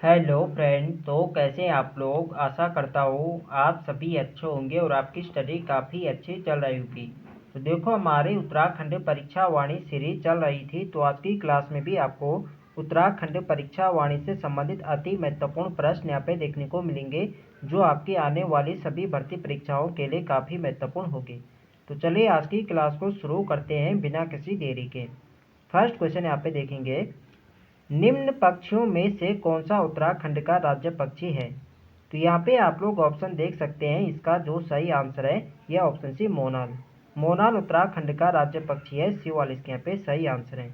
Hello friend. तो कैसे हैं आप लोग। आशा करता हूँ आप सभी अच्छे होंगे और आपकी स्टडी काफ़ी अच्छी चल रही होगी। तो देखो, हमारी उत्तराखंड परीक्षा वाणी सीरीज चल रही थी, तो आज की क्लास में भी आपको उत्तराखंड परीक्षा वाणी से संबंधित अति महत्वपूर्ण प्रश्न यहाँ पे देखने को मिलेंगे, जो आपकी आने वाली सभी भर्ती परीक्षाओं के लिए काफ़ी महत्वपूर्ण होगी। तो चलिए आज की क्लास को शुरू करते हैं बिना किसी देरी के। फर्स्ट क्वेश्चन यहाँ पे देखेंगे, निम्न पक्षियों में से कौन सा उत्तराखंड का राज्य पक्षी है। तो यहाँ पे आप लोग ऑप्शन देख सकते हैं। इसका जो सही आंसर है यह ऑप्शन सी मोनाल। मोनाल उत्तराखंड का राज्य पक्षी है। सी वाले इसके यहाँ पे सही आंसर है।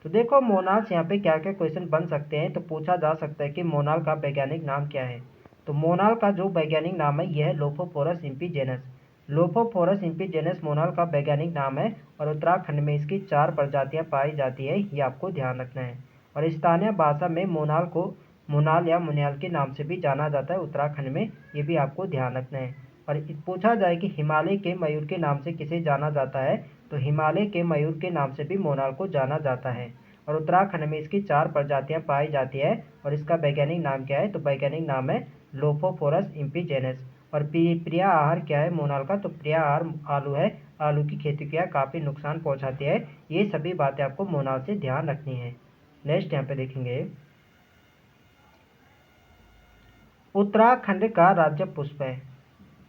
तो देखो, मोनाल से यहाँ पे क्या क्या क्वेश्चन बन सकते हैं। तो पूछा जा सकता है कि मोनाल का वैज्ञानिक नाम क्या है। तो मोनाल का जो वैज्ञानिक नाम है यह है लोफोफोरस इम्पीजेनस। लोफोफोरस इम्पीजेनस मोनाल का वैज्ञानिक नाम है और उत्तराखंड में इसकी 4 प्रजातियां पाई जाती है, ये आपको ध्यान रखना है। और स्थानीय भाषा में मोनाल को मोनाल या मुनियाल के नाम से भी जाना जाता है उत्तराखंड में, ये भी आपको ध्यान रखना है। और पूछा जाए कि हिमालय के मयूर के नाम से किसे जाना जाता है, तो हिमालय के मयूर के नाम से भी मोनाल को जाना जाता है। और उत्तराखंड में इसकी 4 प्रजातियां पाई जाती है और इसका वैज्ञानिक नाम क्या है, तो वैज्ञानिक नाम है लोफोफोरस इम्पीजेनस। और प्रिय आहार क्या है मोनाल का, तो प्रिय आहार आलू है। आलू की खेती को काफ़ी नुकसान पहुंचाती है। ये सभी बातें आपको मोनाल से ध्यान रखनी है। नेक्स्ट यहाँ पे देखेंगे, उत्तराखंड का राज्य पुष्प है।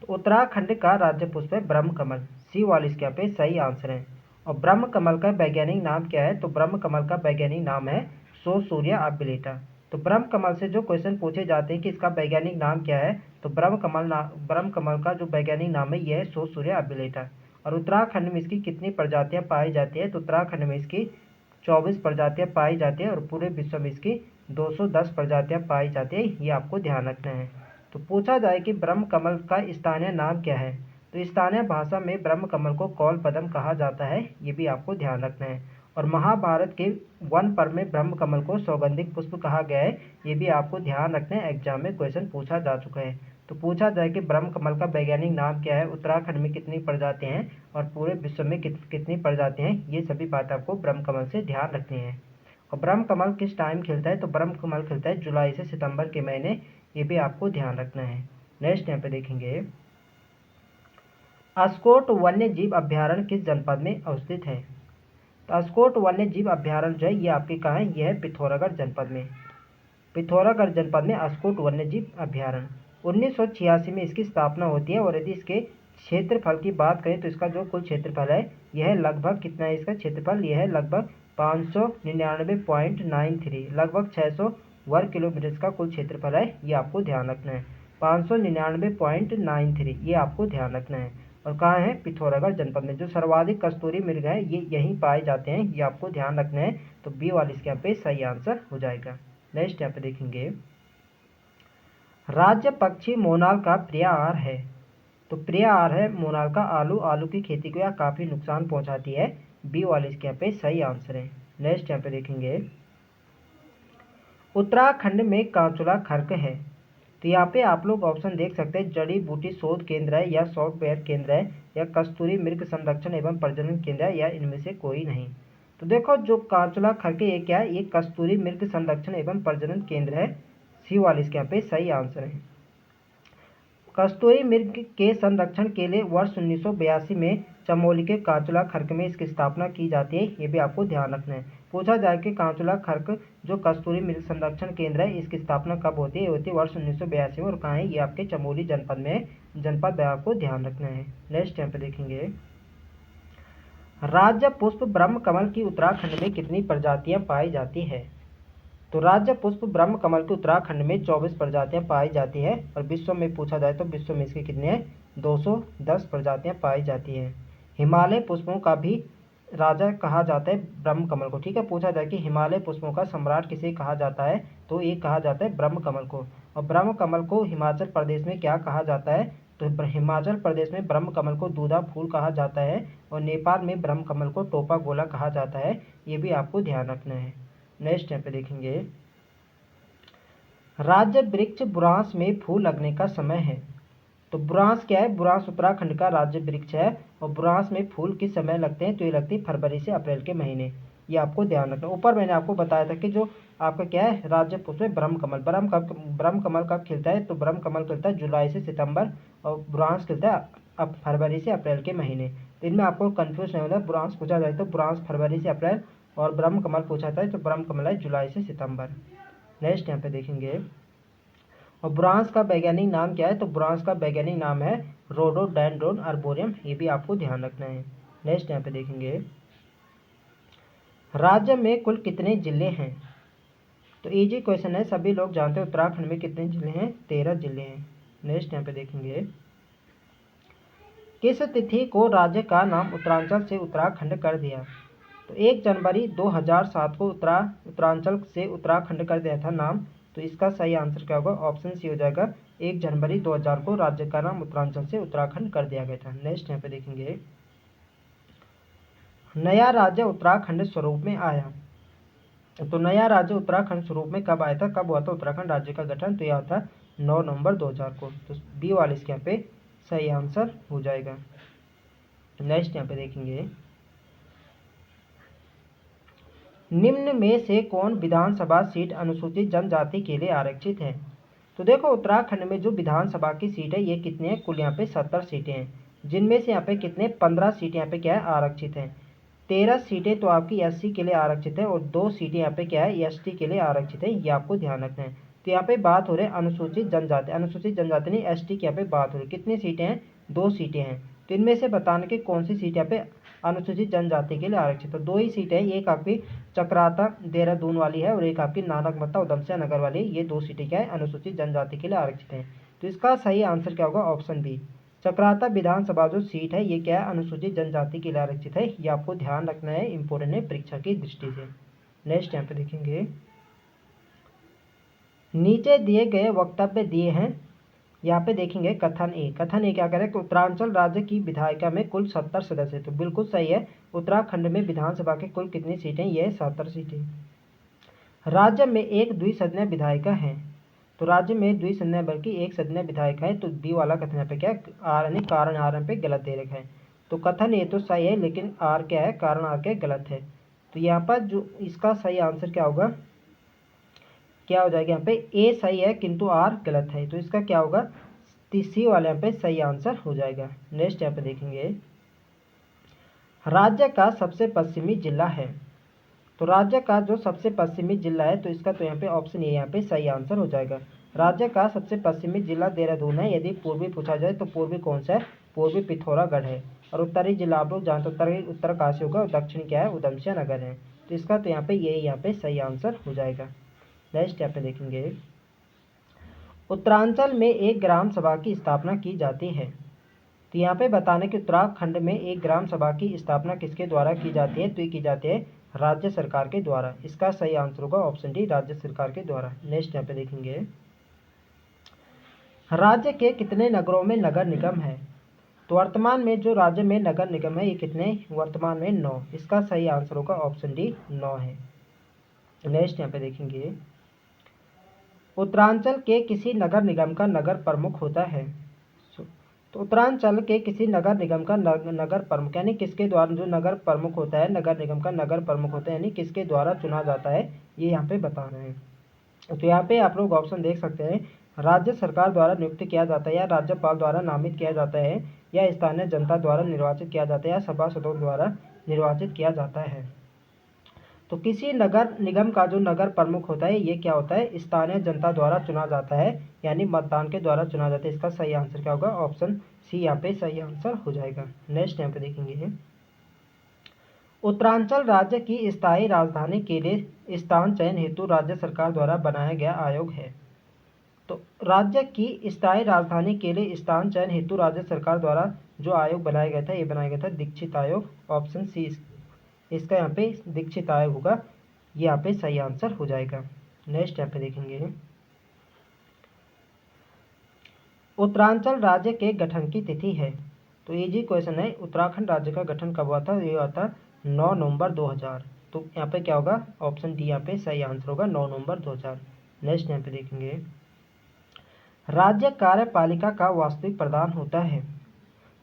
तो उत्तराखंड का राज्य पुष्प है ब्रह्म कमल। सी वाले इसके यहाँ पे सही आंसर है। और ब्रह्म कमल का वैज्ञानिक नाम क्या है, तो ब्रह्म कमल का वैज्ञानिक नाम है सो सूर्या अबिलेटा। तो ब्रह्म कमल से जो क्वेश्चन पूछे जाते हैं कि इसका वैज्ञानिक नाम क्या है, तो ब्रह्म कमल का जो वैज्ञानिक नाम है यह है सो सूर्या अबिलेटा। और उत्तराखंड में इसकी कितनी प्रजातियां पाई जाती है, तो उत्तराखंड में इसकी 24 प्रजातियां पाई जाती है और पूरे विश्व में इसकी 210 प्रजातियां पाई जाती है, ये आपको ध्यान रखना है। तो पूछा जाए कि ब्रह्म कमल का स्थानीय नाम क्या है, तो स्थानीय भाषा में ब्रह्म कमल को कौल पदम कहा जाता है, ये भी आपको ध्यान रखना है। और महाभारत के वन पर्व में ब्रह्म कमल को सौगंधिक पुष्प कहा गया है, ये भी आपको ध्यान रखना है। एग्जाम में क्वेश्चन पूछा जा चुका है। तो पूछा जाए कि ब्रह्म कमल का वैज्ञानिक नाम क्या है, उत्तराखंड में कितनी प्रजातियां हैं और पूरे विश्व में कितनी प्रजातियां हैं, ये सभी बात आपको ब्रह्म कमल से ध्यान रखनी है। और ब्रह्म कमल किस टाइम खिलता है, तो ब्रह्म कमल खिलता है जुलाई से सितंबर के महीने, ये भी आपको ध्यान रखना है। नेक्स्ट यहाँ पे देखेंगे, अस्कोट वन्य जीव अभ्यारण्य किस जनपद में अवस्थित है। तो अस्कोट वन्य जीव अभ्यारण्य जो है ये आपके कहाँ है, यह है पिथौरागढ़ जनपद में। पिथौरागढ़ जनपद में अस्कोट वन्य जीव अभ्यारण्य 1986 में इसकी स्थापना होती है। और यदि इसके क्षेत्रफल की बात करें तो इसका जो कुल क्षेत्रफल है यह लगभग कितना है, इसका क्षेत्रफल यह है लगभग 599.93, लगभग 600 वर्ग किलोमीटर इसका कुल क्षेत्रफल है, ये आपको ध्यान रखना है। 599.93 ये आपको ध्यान रखना है। और कहाँ है, पिथौरागढ़ जनपद में। जो सर्वाधिक कस्तूरी मृग है ये यहीं पाए जाते हैं, ये आपको ध्यान रखना है। तो बी वाले इसके यहाँ पे सही आंसर हो जाएगा। नेक्स्ट यहाँ पे देखेंगे, राज्य पक्षी मोनाल का प्रिय आहार है। तो प्रिय आहार है मोनाल का आलू। आलू की खेती को यह काफ़ी नुकसान पहुंचाती है, बी वाले इसके यहाँ पे सही आंसर है। नेक्स्ट यहाँ पे देखेंगे, उत्तराखंड में कांचुला खर्क है। तो यहाँ पे आप लोग ऑप्शन देख सकते हैं, जड़ी बूटी शोध केंद्र है या सॉफ्टवेयर केंद्र है या कस्तूरी मृग संरक्षण एवं प्रजनन केंद्र है या इनमें से कोई नहीं। तो देखो, जो कांचुला खर्क ये क्या है, ये कस्तूरी मृग संरक्षण एवं प्रजनन केंद्र है। सी वाले इसके यहाँ पे सही आंसर है। कस्तूरी मृग के संरक्षण के लिए वर्ष 1982 में चमोली के कांचुला खर्क में इसकी स्थापना की जाती है, ये भी आपको ध्यान रखना है। पूछा जाए कि कांचुला खर्क जो कस्तूरी मृग संरक्षण केंद्र है इसकी स्थापना कब होती है, ये होती है वर्ष 1982 में। और कहाँ है, ये आपके चमोली जनपद में। जनपद आपको ध्यान रखना है। नेक्स्ट यहाँ पे देखेंगे, राज्य पुष्प ब्रह्म कमल की उत्तराखंड में कितनी प्रजातियां पाई जाती है। तो राज्य पुष्प ब्रह्म कमल की उत्तराखंड में 24 प्रजातियां पाई जाती है। और विश्व में पूछा जाए तो विश्व में इसके कितने हैं, 210 प्रजातियां पाई जाती हैं। हिमालय पुष्पों का भी राजा कहा जाता है ब्रह्म कमल को। ठीक है, पूछा जाए कि हिमालय पुष्पों का सम्राट किसे कहा जाता है, तो ये कहा जाता है ब्रह्म कमल को। और ब्रह्म कमल को हिमाचल प्रदेश में क्या कहा जाता है, तो हिमाचल प्रदेश में ब्रह्म कमल को दूधा फूल कहा जाता है। और नेपाल में ब्रह्म कमल को टोपा गोला कहा जाता है, ये भी आपको ध्यान रखना है। नेक्स्ट यहाँ पे देखेंगे, राज्य वृक्ष बुरांस में फूल लगने का समय है। तो बुरांस क्या है, बुरांस उत्तराखंड का राज्य वृक्ष है। और बुरांस में फूल किस समय लगते हैं, तो ये लगते हैं फरवरी से अप्रैल के महीने। ये आपको ध्यान रखना। ऊपर मैंने आपको बताया था कि जो आपका क्या है राज्य पुष्प में ब्रह्म कमल, ब्रह्म कमल कब खिलता है, तो ब्रह्म कमल खिलता है जुलाई से सितंबर, और बुरांस खिलता है अब फरवरी से अप्रैल के महीने। तो इनमें आपको कंफ्यूज नहीं होता, बुरांस पूछा जाए तो बुरांस फरवरी से अप्रैल, और ब्रह्म कमल पूछा जाए तो ब्रह्म कमल है जुलाई से सितंबर। नेक्स्ट यहाँ पे देखेंगे, और बुरांस का वैज्ञानिक नाम क्या है, तो बुरांस का वैज्ञानिक नाम है रोडोडेंड्रोन आर्बोरियम, ये भी आपको ध्यान रखना है। नेक्स्ट यहाँ पे देखेंगे, राज्य में कुल कितने जिले हैं, तो इजी क्वेश्चन है, सभी लोग जानते हैं उत्तराखंड में कितने जिले हैं, 13 जिले हैं। नेक्स्ट यहाँ पे देखेंगे, किस तिथि को राज्य का नाम उत्तरांचल से उत्तराखंड कर दिया, तो 1 जनवरी 2007 को उत्तरांचल से उत्तराखंड कर दिया था नाम। तो इसका सही आंसर क्या होगा, ऑप्शन सी हो जाएगा, 1 जनवरी 2000 को राज्य का नाम उत्तरांचल से उत्तराखंड कर दिया गया था। नेक्स्ट यहाँ पे देखेंगे, नया राज्य उत्तराखंड स्वरूप में आया, तो नया राज्य उत्तराखंड स्वरूप में कब आया था, कब हुआ था उत्तराखंड राज्य का गठन, तो यह था 9 नवंबर 2000 को। तो बी वाले इसके यहाँ पे सही आंसर हो जाएगा। नेक्स्ट यहाँ पे देखेंगे, निम्न में से कौन विधानसभा सीट अनुसूचित जनजाति के लिए आरक्षित है, तो देखो उत्तराखंड में जो विधानसभा की सीट है ये कितने हैं, कुल यहाँ पे 70 सीटें हैं, जिनमें से यहाँ पे कितने 15 सीटें यहाँ पे क्या है आरक्षित हैं, 13 सीटें तो आपकी एससी के लिए आरक्षित है, और 2 सीटें यहाँ पे क्या है एसटी के लिए आरक्षित है, ये आपको ध्यान रखना है। तो यहाँ पे बात हो रही है अनुसूचित जनजाति नहीं, एसटी की यहाँ पे बात हो रही है, कितनी सीटें हैं, 2 सीटें हैं। तो इनमें से बताने की कौन सी सीट यहाँ पे अनुसूचित जनजाति के लिए आरक्षित है, तो 2 ही सीटें हैं, एक आपकी चक्राता देहरादून वाली है और एक आपकी नानकमत्ता उधमसिंह नगर वाली, ये 2 सीटें क्या है अनुसूचित जनजाति के लिए आरक्षित हैं। तो इसका सही आंसर क्या होगा, ऑप्शन बी, चक्राता विधानसभा जो सीट है ये क्या है अनुसूचित जनजाति के लिए आरक्षित है, ये आपको ध्यान रखना है, इंपॉर्टेंट है परीक्षा की दृष्टि से। नेक्स्ट यहाँ पे देखेंगे, नीचे दिए गए वक्तव्य दिए हैं, यहाँ पे देखेंगे कथन ए क्या कह रहे हैं कि उत्तरांचल राज्य की विधायिका में कुल 70 सदस्य, तो बिल्कुल सही है, उत्तराखंड में विधानसभा के कुल कितनी सीटें, ये 70 सीटें। राज्य में एक द्विसदनीय विधायिका है, तो राज्य में द्विसदनीय बल्कि एक सदनीय विधायिका है, तो बी वाला कथन यहाँ पे क्या आर यानी कारण आर पे गलत दे रखा है, तो कथन ये तो सही है लेकिन आर क्या है कारण आर के गलत है। तो यहाँ पर जो इसका सही आंसर क्या होगा, क्या हो जाएगा, यहाँ पे ए सही है किंतु आर गलत है, तो इसका क्या होगा, सी वाले यहाँ पे सही आंसर हो जाएगा। नेक्स्ट यहाँ पे देखेंगे, राज्य का सबसे पश्चिमी जिला है, तो राज्य का जो सबसे पश्चिमी जिला है तो इसका तो यहाँ पे ऑप्शन ए यहाँ पे सही आंसर हो जाएगा। राज्य का सबसे पश्चिमी जिला देहरादून है, यदि पूर्वी पूछा जाए तो पूर्वी कौन सा है, पूर्वी पिथौरागढ़ है, और उत्तरी जिला आप लोग जानते उत्तरकाशी होगा, और दक्षिण क्या है उधमसिंह नगर है, तो इसका तो यहाँ पे ये यहाँ पे सही आंसर हो जाएगा। नेक्स्ट यहाँ पे देखेंगे, उत्तरांचल में एक ग्राम सभा की स्थापना की जाती है, तो यहाँ पे बताने कि उत्तराखंड में एक ग्राम सभा की स्थापना किसके द्वारा की जाती है, तो ये की जाती है राज्य सरकार के द्वारा, इसका सही आंसर होगा ऑप्शन डी राज्य सरकार के द्वारा। नेक्स्ट यहाँ पे देखेंगे, राज्य के कितने नगरों में नगर निगम है, तो वर्तमान में जो राज्य में नगर निगम है ये कितने, वर्तमान में 9, इसका सही आंसर होगा ऑप्शन डी 9 है। नेक्स्ट यहाँ पे देखेंगे, उत्तरांचल के किसी नगर निगम का नगर प्रमुख होता है, तो उत्तरांचल के किसी नगर निगम का नगर प्रमुख यानी किसके द्वारा, जो नगर प्रमुख होता है नगर निगम का नगर प्रमुख होता है यानी किसके द्वारा चुना जाता है, ये यहाँ पे बता रहे हैं। तो यहाँ पे आप लोग ऑप्शन देख सकते हैं, राज्य सरकार द्वारा नियुक्त किया जाता है, या राज्यपाल द्वारा नामित किया जाता है, या स्थानीय जनता द्वारा निर्वाचित किया जाता है, या सभासदों द्वारा निर्वाचित किया जाता है। तो किसी नगर निगम का जो नगर प्रमुख होता है ये क्या होता है, स्थानीय जनता द्वारा चुना जाता है, यानी मतदान के द्वारा चुना जाता है, इसका सही आंसर क्या होगा, ऑप्शन सी यहाँ पे सही आंसर हो जाएगा। नेक्स्ट यहाँ पे देखेंगे, उत्तरांचल राज्य की स्थायी राजधानी के लिए स्थान चयन हेतु राज्य सरकार द्वारा बनाया गया आयोग है, तो राज्य की स्थायी राजधानी के लिए स्थान चयन हेतु राज्य सरकार द्वारा जो आयोग बनाया गया था ये बनाया गया था दीक्षित आयोग, ऑप्शन सी इसका यहाँ पे दीक्षित आयोग होगा, ये यहाँ पे सही आंसर हो जाएगा। नेक्स्ट यहाँ पे देखेंगे, उत्तरांचल राज्य के गठन की तिथि है, तो इजी क्वेश्चन है, उत्तराखंड राज्य का गठन कब हुआ था, ये हुआ था 9 नवंबर 2000, तो यहाँ पे क्या होगा, ऑप्शन डी यहाँ पे सही आंसर होगा 9 नवंबर 2000। नेक्स्ट यहाँ पे देखेंगे, राज्य कार्यपालिका का वास्तविक प्रधान होता है,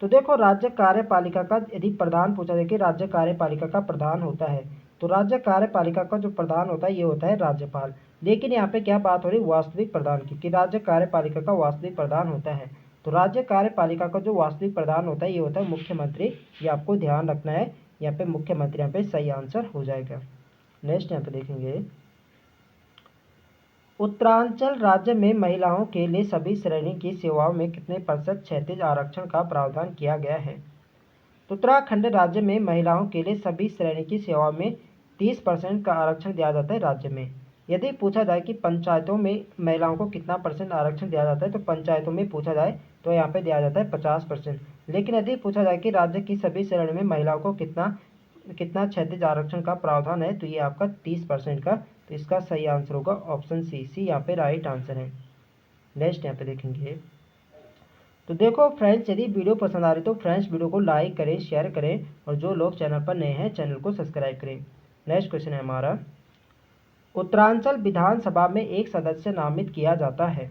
तो देखो राज्य कार्यपालिका का यदि प्रधान पूछा जाए कि राज्य कार्यपालिका का प्रधान होता है, तो राज्य कार्यपालिका का जो प्रधान होता है ये होता है राज्यपाल। लेकिन यहाँ पे क्या बात हो रही, वास्तविक प्रधान की, कि राज्य कार्यपालिका का वास्तविक प्रधान होता है। तो राज्य कार्यपालिका का जो वास्तविक प्रधान होता है ये होता है मुख्यमंत्री। ये आपको ध्यान रखना है, यहाँ पे मुख्यमंत्री यहाँ पे सही आंसर हो जाएगा। नेक्स्ट यहाँ पे देखेंगे, उत्तरांचल राज्य में महिलाओं के लिए सभी श्रेणी की सेवाओं में कितने प्रतिशत क्षैतिज आरक्षण का प्रावधान किया गया है। तो उत्तराखंड राज्य में महिलाओं के लिए सभी श्रेणी की सेवाओं में 30% का आरक्षण दिया जाता है राज्य में। यदि पूछा जाए कि पंचायतों में महिलाओं को कितना परसेंट आरक्षण दिया जाता है, तो पंचायतों में पूछा जाए तो यहाँ पे दिया जाता है 50%। लेकिन यदि पूछा जाए कि राज्य की सभी श्रेणी में महिलाओं को कितना कितना क्षैतिज आरक्षण का प्रावधान है, तो ये आपका 30% का। तो इसका सही आंसर होगा ऑप्शन सी यहाँ पे राइट आंसर है। नेक्स्ट यहाँ पे देखेंगे, तो देखो फ्रेंड्स, यदि वीडियो पसंद आ रही तो फ्रेंड्स वीडियो को लाइक करें, शेयर करें, और जो लोग चैनल पर नए हैं चैनल को सब्सक्राइब करें। नेक्स्ट क्वेश्चन है हमारा, उत्तरांचल विधानसभा में एक सदस्य नामित किया जाता है।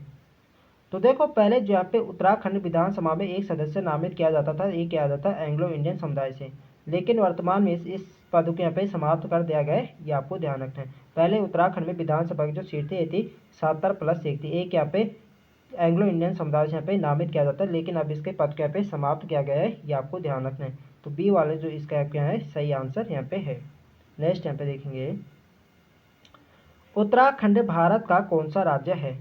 तो देखो पहले जो यहाँ पे उत्तराखंड विधानसभा में एक सदस्य नामित किया जाता था, ये किया जाता है एंग्लो इंडियन समुदाय से। लेकिन वर्तमान में इस पद को यहाँ पे समाप्त कर दिया गया है, ये आपको ध्यान रखना है। पहले उत्तराखंड में विधानसभा की जो सीट थी ये थी 70+1 थी, एक यहाँ पे एंग्लो इंडियन समुदाय से यहाँ पे नामित किया जाता है, लेकिन अब इसके पद को यहाँ पे समाप्त किया गया है, ये आपको ध्यान रखना है। तो बी वाले जो इसका क्या है सही आंसर यहाँ पे है। नेक्स्ट यहाँ पे देखेंगे, उत्तराखंड भारत का कौन सा राज्य है।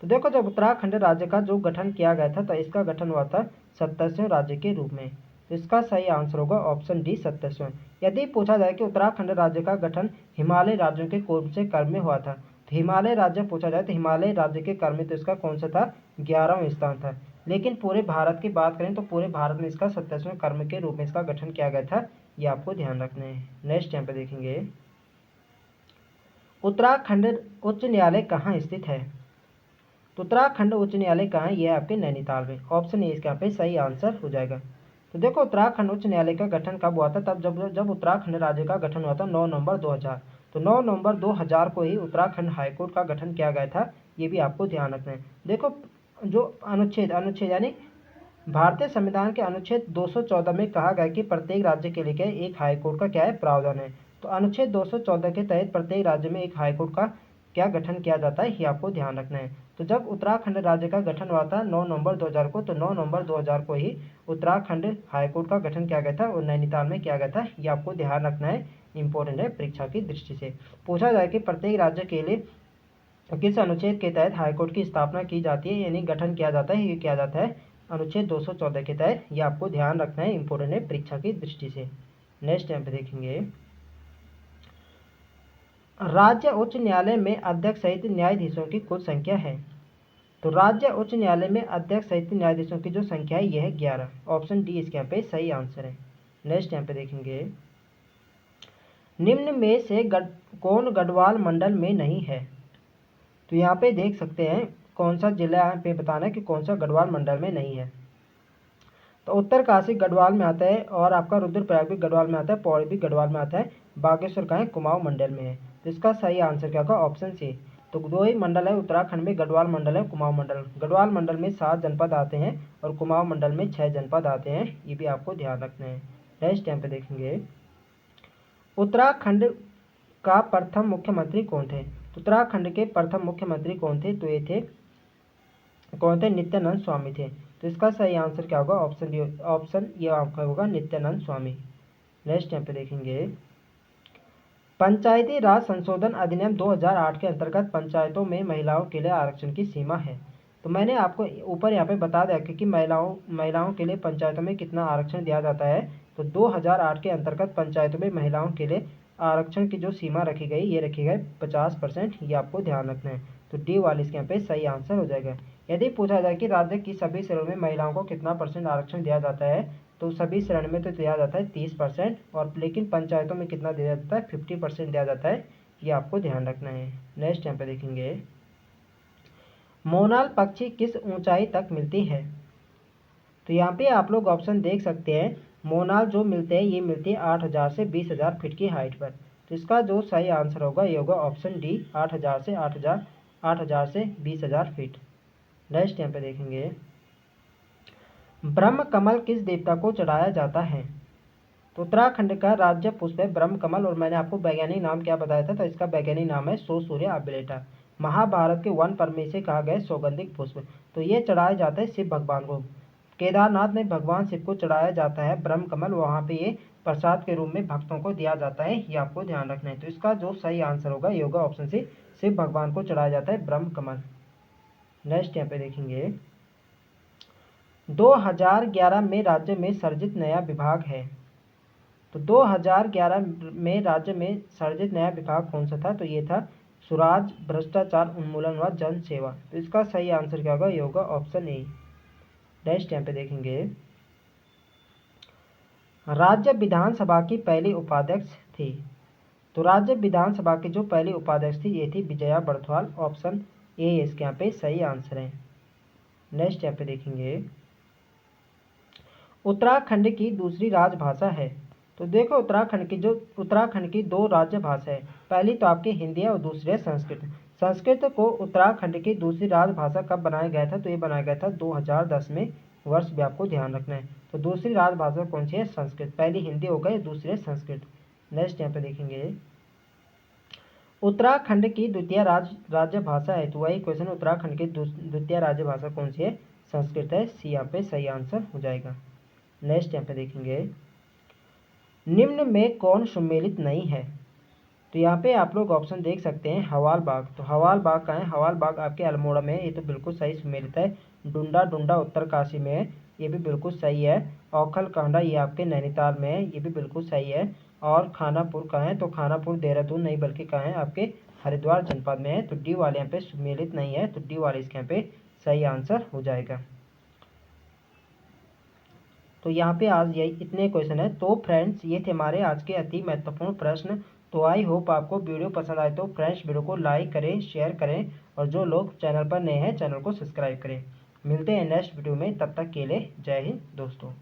तो देखो जब उत्तराखंड राज्य का जो गठन किया गया था, तो इसका गठन हुआ था 27वें राज्य के रूप में। तो इसका सही आंसर होगा ऑप्शन डी 27वें। यदि पूछा जाए कि उत्तराखंड राज्य का गठन हिमालय राज्यों के कौन से क्रम में हुआ था, तो हिमालय राज्य पूछा जाए तो हिमालय राज्य के क्रम में तो इसका कौन सा था, 11वां स्थान था। लेकिन पूरे भारत की बात करें तो पूरे भारत में इसका 27वें क्रम के रूप में इसका गठन किया गया था, ये आपको ध्यान रखना है। नेक्स्ट यहाँ पे देखेंगे, उत्तराखंड उच्च न्यायालय कहाँ स्थित है। तो उत्तराखंड उच्च न्यायालय कहाँ है, यह आपके नैनीताल में। ऑप्शन ए इसका यहाँ पे सही आंसर हो जाएगा। तो देखो उत्तराखंड उच्च न्यायालय का गठन कब हुआ था, तब जब उत्तराखंड राज्य का गठन हुआ था 9 नवंबर 2000। तो 9 नवंबर 2000 को ही उत्तराखंड हाईकोर्ट का गठन किया गया था, ये भी आपको ध्यान रखना है। देखो जो अनुच्छेद यानी भारतीय संविधान के अनुच्छेद 214 में कहा गया कि प्रत्येक राज्य के लिए एक हाईकोर्ट का क्या है प्रावधान है। तो अनुच्छेद 214 के तहत प्रत्येक राज्य में एक हाईकोर्ट का क्या गठन किया जाता है, ये आपको ध्यान रखना है। तो जब उत्तराखंड राज्य का गठन हुआ था 9 नवंबर 2000 को, तो 9 नवंबर 2000 को ही उत्तराखंड हाईकोर्ट का गठन किया गया था और नैनीताल में किया गया था, ये आपको ध्यान रखना है, इंपॉर्टेंट है परीक्षा की दृष्टि से। पूछा जाए कि प्रत्येक राज्य के लिए किस अनुच्छेद के तहत हाईकोर्ट की स्थापना की जाती है, यानी गठन किया जाता है, ये किया जाता है अनुच्छेद 214 के तहत, ये आपको ध्यान रखना है, इंपॉर्टेंट है परीक्षा की दृष्टि से। नेक्स्ट यहाँ पे देखेंगे, राज्य उच्च न्यायालय में अध्यक्ष सहित न्यायाधीशों की कुल संख्या है। तो राज्य उच्च न्यायालय में अध्यक्ष सहित न्यायाधीशों की जो संख्या है यह है 11। ऑप्शन डी इसके यहाँ पे सही आंसर है। नेक्स्ट यहाँ पे देखेंगे, निम्न में से कौन गढ़वाल मंडल में नहीं है। तो यहाँ पे देख सकते हैं कौन सा जिला यहाँ पे बताना है कि कौन सा गढ़वाल मंडल में नहीं है। तो उत्तरकाशी गढ़वाल में आता है, और आपका रुद्रप्रयाग भी गढ़वाल में आता है, पौड़ी भी गढ़वाल में आता है, बागेश्वर का है कुमाऊं मंडल में है। तो इसका सही आंसर क्या होगा, ऑप्शन सी। तो दो ही मंडल है उत्तराखंड में, गढ़वाल मंडल है, कुमाऊं मंडल। गढ़वाल मंडल में 7 जनपद आते हैं और कुमाऊं मंडल में 6 जनपद आते हैं, ये भी आपको ध्यान रखना है। नेक्स्ट यहाँ पे देखेंगे, उत्तराखंड का प्रथम मुख्यमंत्री कौन थे। तो उत्तराखंड के प्रथम मुख्यमंत्री कौन थे, तो ये थे कौन थे, नित्यानंद स्वामी थे। तो इसका सही आंसर क्या होगा, ऑप्शन ये आपका होगा नित्यानंद स्वामी। नेक्स्ट यहाँ पे देखेंगे, पंचायती राज संशोधन अधिनियम 2008 के अंतर्गत पंचायतों में महिलाओं के लिए आरक्षण की सीमा है। तो मैंने आपको ऊपर यहाँ पे बता दिया कि महिलाओं के लिए पंचायतों में कितना आरक्षण दिया जाता है। तो 2008 के अंतर्गत पंचायतों में महिलाओं के लिए आरक्षण की जो सीमा रखी गई, ये रखी गई 50%, ये आपको ध्यान रखना है। तो डी वाले इसके यहाँ पे सही आंसर हो जाएगा। यदि पूछा जाए कि राज्य की सभी श्रेणियों में महिलाओं को कितना परसेंट आरक्षण दिया जाता है, तो सभी श्रेणी में तो दिया जाता है 30%, और लेकिन पंचायतों में कितना दिया जाता है, 50% दिया जाता है, ये आपको ध्यान रखना है। नेक्स्ट यहाँ पे देखेंगे, मोनाल पक्षी किस ऊंचाई तक मिलती है। तो यहाँ पे आप लोग ऑप्शन देख सकते हैं, मोनाल जो मिलते हैं ये मिलती है 8000 से 20000 फीट की हाइट पर। तो इसका जो सही आंसर होगा ये होगा ऑप्शन डी, 8000 से 20000 फीट। नेक्स्ट यहाँ पे देखेंगे, ब्रह्म कमल किस देवता को चढ़ाया जाता है। तो उत्तराखंड का राज्य पुष्प है ब्रह्म कमल, और मैंने आपको वैज्ञानिक नाम क्या बताया था, तो इसका वैज्ञानिक नाम है सोसूर्या अबिलेटा। महाभारत के वन पर्व में से कहा गया सौगंधिक पुष्प। तो ये चढ़ाया जाता है शिव भगवान को। केदारनाथ में भगवान शिव को चढ़ाया जाता है ब्रह्म कमल, वहाँ पे ये प्रसाद के रूप में भक्तों को दिया जाता है, ये आपको ध्यान रखना है। तो इसका जो सही आंसर होगा ये होगा ऑप्शन सी, शिव भगवान को चढ़ाया जाता है ब्रह्म कमल। नेक्स्ट यहाँ पे देखेंगे, 2011 में राज्य में सर्जित नया विभाग है। तो 2011 में राज्य में सर्जित नया विभाग कौन सा था, तो ये था सुराज भ्रष्टाचार उन्मूलन व जन सेवा। तो इसका सही आंसर क्या होगा, ये होगा ऑप्शन ए। नेक्स्ट यहाँ पे देखेंगे, राज्य विधानसभा की पहली उपाध्यक्ष थी। तो राज्य विधानसभा की जो पहली उपाध्यक्ष थी ये थी विजया बर्थवाल, ऑप्शन ए इसके यहाँ पे सही आंसर है। नेक्स्ट यहाँ पे देखेंगे, उत्तराखंड की दूसरी राजभाषा है। तो देखो उत्तराखंड की दो राज्य भाषा है, पहली तो आपकी हिंदी है और दूसरी है संस्कृत। संस्कृत को उत्तराखंड की दूसरी राजभाषा कब बनाया गया था, तो ये बनाया गया था 2010 में, वर्ष भी आपको ध्यान रखना है। तो दूसरी राजभाषा कौन सी है, संस्कृत। पहली हिंदी हो गई, दूसरी है संस्कृत। नेक्स्ट यहाँ पे देखेंगे, उत्तराखंड की द्वितीय राज्य भाषा है। तो वही क्वेश्चन, उत्तराखंड की द्वितीय राज्य भाषा कौन सी है, संस्कृत है, सी यहाँ पे सही आंसर हो जाएगा। नेक्स्ट यहाँ पे देखेंगे, निम्न में कौन सम्मिलित नहीं है। तो यहाँ पे आप लोग ऑप्शन देख सकते हैं, हवाल बाग। तो हवाल बाग का है, हवाल बाग आपके अल्मोड़ा में है, ये तो बिल्कुल सही सम्मिलित है। डुंडा डुंडा उत्तरकाशी में है, ये भी बिल्कुल सही है। औखल कांडा ये आपके नैनीताल में है, ये भी बिल्कुल सही है। और खानापुर का है, तो खानापुर देहरादून नहीं बल्कि कहाँ है, आपके हरिद्वार जनपद में है। तो डी वाले यहाँ पे सम्मिलित नहीं है, तो डी वाले इसके यहाँ पे सही आंसर हो जाएगा। तो यहाँ पे आज यही इतने क्वेश्चन है। तो फ्रेंड्स ये थे हमारे आज के अति महत्वपूर्ण प्रश्न। तो आई होप आपको वीडियो पसंद आए, तो फ्रेंड्स वीडियो को लाइक करें, शेयर करें, और जो लोग चैनल पर नए हैं चैनल को सब्सक्राइब करें। मिलते हैं नेक्स्ट वीडियो में, तब तक के लिए जय हिंद दोस्तों।